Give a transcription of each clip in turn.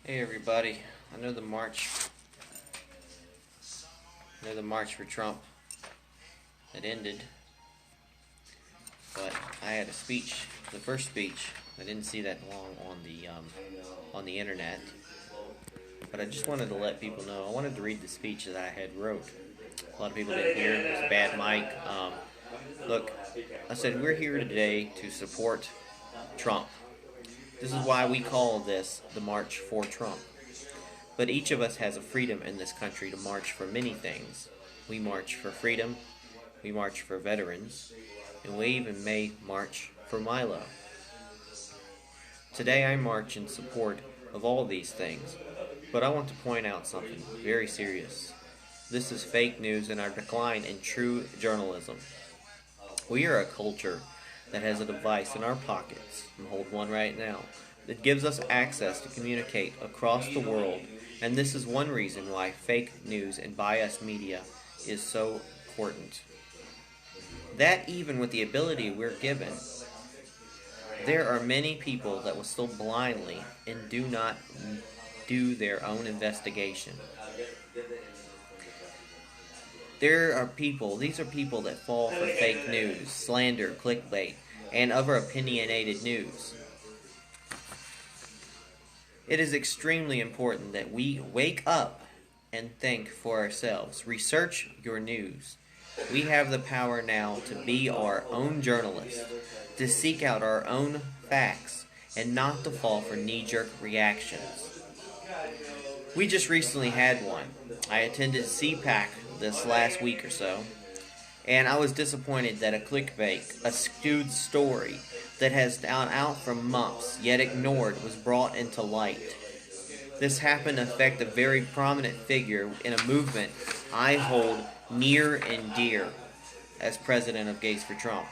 Hey everybody, I know the March for Trump had ended, but I had a speech, the first speech. I didn't see that long on the internet, but I just wanted to let people know. I wanted to read the speech that I had wrote. A lot of people didn't hear it. It was a bad mic. Look, I said we're here today to support Trump. This is why we call this the March for Trump. But each of us has a freedom in this country to march for many things. We march for freedom, we march for veterans, and we even may march for Milo. Today I march in support of all these things, but I want to point out something very serious. This is fake news and our decline in true journalism. We are a culture that has a device in our pockets, and hold one right now, that gives us access to communicate across the world, and this is one reason why fake news and biased media is so important. That even with the ability we're given, there are many people that will still blindly and do not do their own investigation. These are people that fall for fake news, slander, clickbait, and other opinionated news. It is extremely important that we wake up and think for ourselves. Research your news. We have the power now to be our own journalists, to seek out our own facts, and not to fall for knee-jerk reactions. We just recently had one. I attended CPAC this last week or so, and I was disappointed that a clickbait, a skewed story that has gone out for months, yet ignored, was brought into light. This happened to affect a very prominent figure in a movement I hold near and dear as president of Gays for Trump.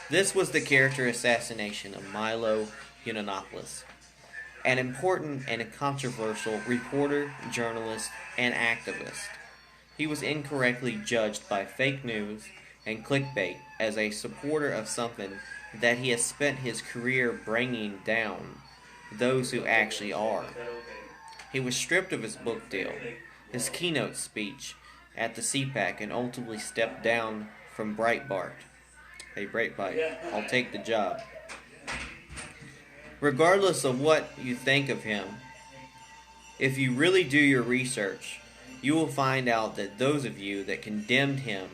This was the character assassination of Milo Yiannopoulos, an important and a controversial reporter, journalist, and activist. He was incorrectly judged by fake news and clickbait as a supporter of something that he has spent his career bringing down those who actually are. He was stripped of his book deal, his keynote speech at the CPAC, and ultimately stepped down from Breitbart. Hey Breitbart, I'll take the job. Regardless of what you think of him, if you really do your research, you will find out that those of you that condemned him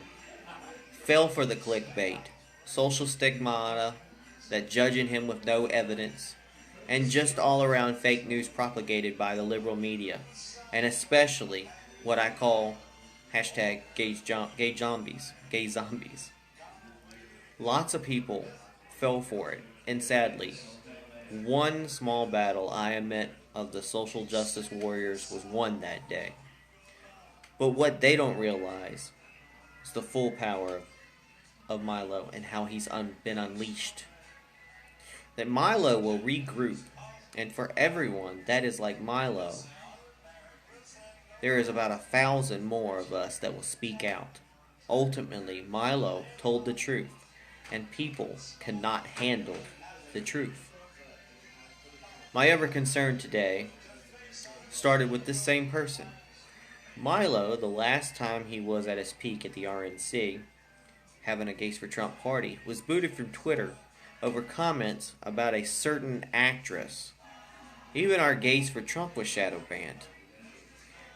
fell for the clickbait, social stigmata, that judging him with no evidence, and just all-around fake news propagated by the liberal media, and especially what I call hashtag gay zombies. Lots of people fell for it, and sadly, one small battle, I admit, of the social justice warriors was won that day. But what they don't realize is the full power of Milo and how he's been unleashed. That Milo will regroup, and for everyone that is like Milo, there is about 1,000 more of us that will speak out. Ultimately, Milo told the truth, and people cannot handle the truth. My other concern today started with this same person. Milo, the last time he was at his peak at the RNC, having a Gays for Trump party, was booted from Twitter over comments about a certain actress. Even our Gays for Trump was shadow banned.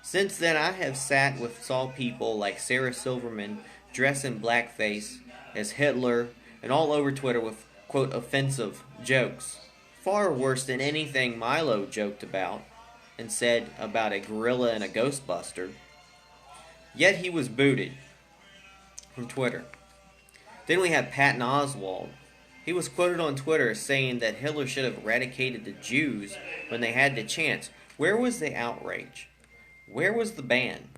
Since then, I have saw people like Sarah Silverman dressed in blackface as Hitler and all over Twitter with, quote, offensive jokes. Far worse than anything Milo joked about and said about a gorilla and a Ghostbuster. Yet he was booted from Twitter. Then we have Patton Oswalt. He was quoted on Twitter saying that Hitler should have eradicated the Jews when they had the chance. Where was the outrage? Where was the ban?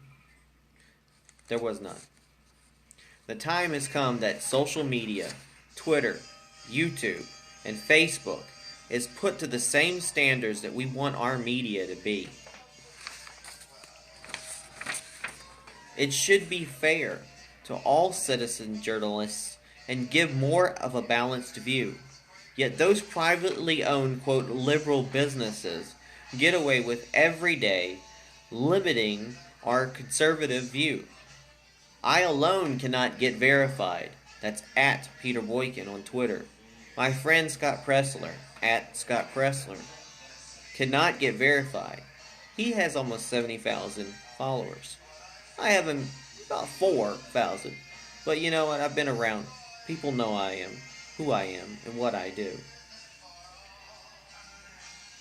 There was none. The time has come that social media, Twitter, YouTube, and Facebook is put to the same standards that we want our media to be. It should be fair to all citizen journalists and give more of a balanced view. Yet those privately owned, quote, liberal businesses get away with every day limiting our conservative view. I alone cannot get verified. That's at Peter Boykin on Twitter. My friend Scott Pressler, at Scott Pressler, cannot get verified. He has almost 70,000 followers. I have him about 4,000. But you know what? I've been around. People know I am, who I am, and what I do.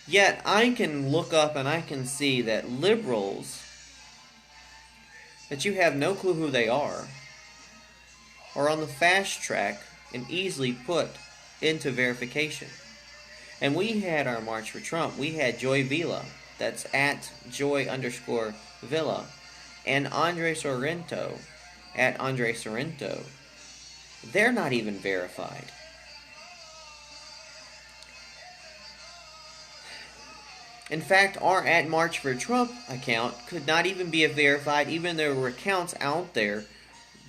Yet I can look up and I can see that liberals, that you have no clue who they are on the fast track and easily put into verification. And we had our March for Trump. We had Joy Villa, that's at Joy_Villa, and Andre Sorrento, at Andre Sorrento. They're not even verified. In fact, our at March for Trump account could not even be verified, even though there were accounts out there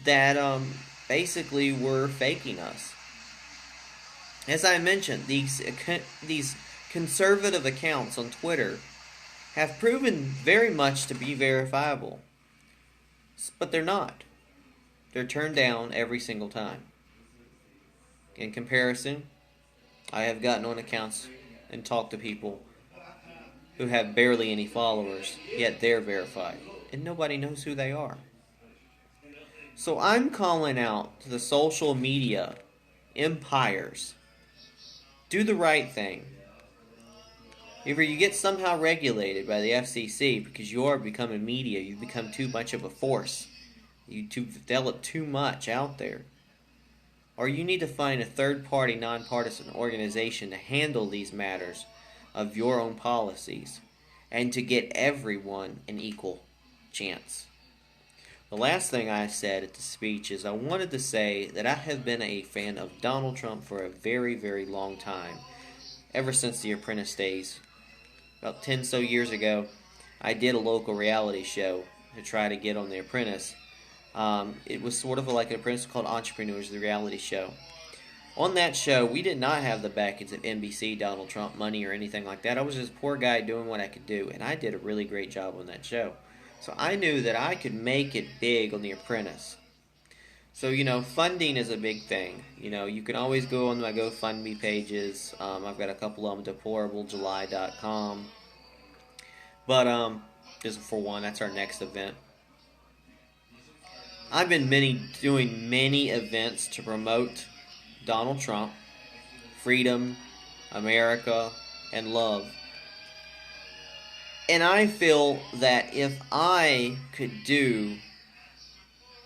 that basically were faking us. As I mentioned, these conservative accounts on Twitter have proven very much to be verifiable. But they're not. They're turned down every single time. In comparison, I have gotten on accounts and talked to people who have barely any followers, yet they're verified. And nobody knows who they are. So I'm calling out to the social media empires. Do the right thing. Either you get somehow regulated by the FCC because you are becoming media, you become too much of a force. You develop too much out there. Or you need to find a third-party, nonpartisan organization to handle these matters of your own policies and to get everyone an equal chance. The last thing I said at the speech is I wanted to say that I have been a fan of Donald Trump for a very, very long time. Ever since the Apprentice days. About 10 so years ago, I did a local reality show to try to get on The Apprentice. It was sort of like an apprentice called Entrepreneurs, the reality show. On that show, we did not have the backings of NBC, Donald Trump, money, or anything like that. I was just a poor guy doing what I could do, and I did a really great job on that show. So I knew that I could make it big on The Apprentice. So, funding is a big thing. You can always go on my GoFundMe pages. I've got a couple of them, deplorablejuly.com. But, just for one, that's our next event. I've been doing many events to promote Donald Trump, freedom, America, and love. And I feel that if I could do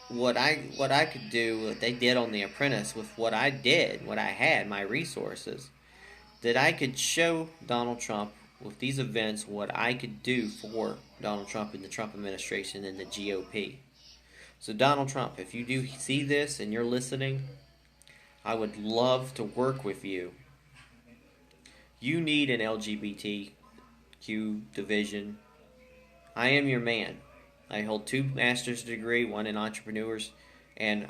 what I could do, what they did on The Apprentice with what I did, what I had, my resources, that I could show Donald Trump with these events what I could do for Donald Trump and the Trump administration and the GOP. So Donald Trump, if you do see this and you're listening, I would love to work with you. You need an LGBTQ division. I am your man. I hold 2 master's degrees, one in entrepreneurs and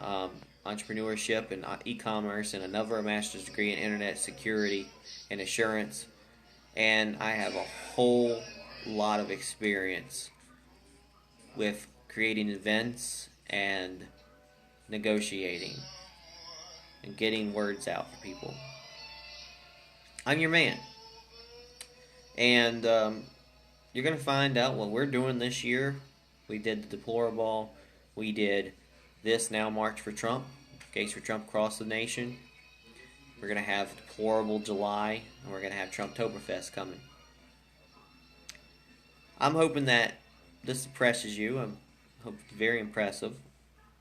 entrepreneurship and e-commerce, and another master's degree in internet security and assurance. And I have a whole lot of experience with creating events and negotiating and getting words out for people. I'm your man. And you're going to find out what we're doing this year. We did the Deplorable. We did this now, March for Trump. Gates for Trump across the nation. We're going to have Deplorable July. And we're going to have Trumptoberfest coming. I'm hoping that this impresses you. I hope it's very impressive.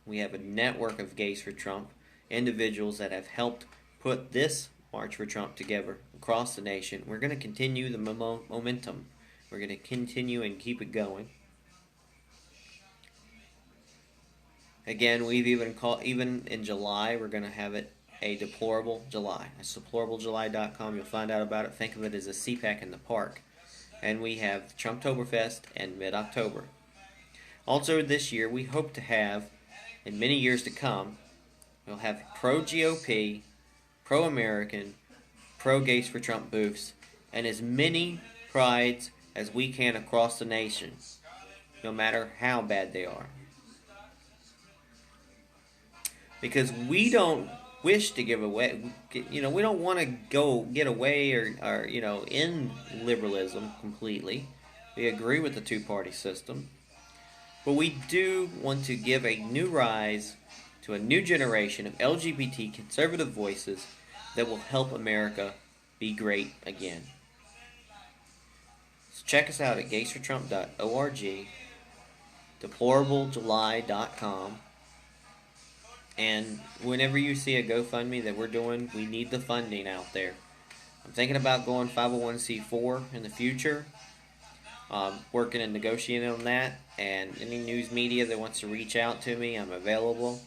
We have a network of Gates for Trump. Individuals that have helped put this March for Trump together across the nation. We're going to continue the momentum. We're going to continue and keep it going. Again, we've even in July, we're going to have it a Deplorable July. That's deplorablejuly.com. You'll find out about it. Think of it as a CPAC in the park. And we have Trumptoberfest in mid-October. Also this year, we hope to have, in many years to come, we'll have pro-GOP, pro-American, pro-Gates for Trump booths, and as many prides as we can across the nation, no matter how bad they are. Because we don't wish to give away, we don't want to go get away or end liberalism completely. We agree with the two-party system. But we do want to give a new rise to a new generation of LGBT conservative voices that will help America be great again. So check us out at gaysfortrump.org, deplorablejuly.com, and whenever you see a GoFundMe that we're doing, we need the funding out there. I'm thinking about going 501c4 in the future, working and negotiating on that, and any news media that wants to reach out to me, I'm available.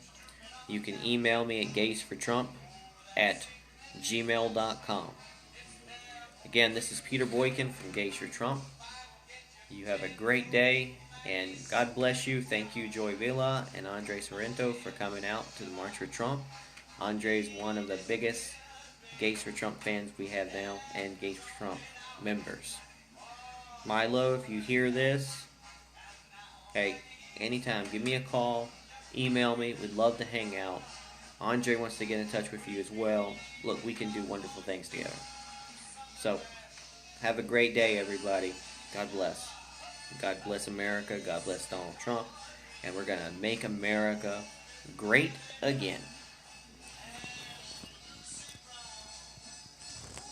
You can email me at gaysfortrump@gmail.com. Again, this is Peter Boykin from Gays for Trump. You have a great day, and God bless you. Thank you, Joy Villa and Andre Sorrento, for coming out to the March for Trump. Andre is one of the biggest Gays for Trump fans we have now, and Gays for Trump members. Milo, if you hear this, hey, anytime, give me a call, email me. We'd love to hang out. Andre wants to get in touch with you as well. Look, we can do wonderful things together. So, have a great day, everybody. God bless. God bless America. God bless Donald Trump. And we're going to make America great again.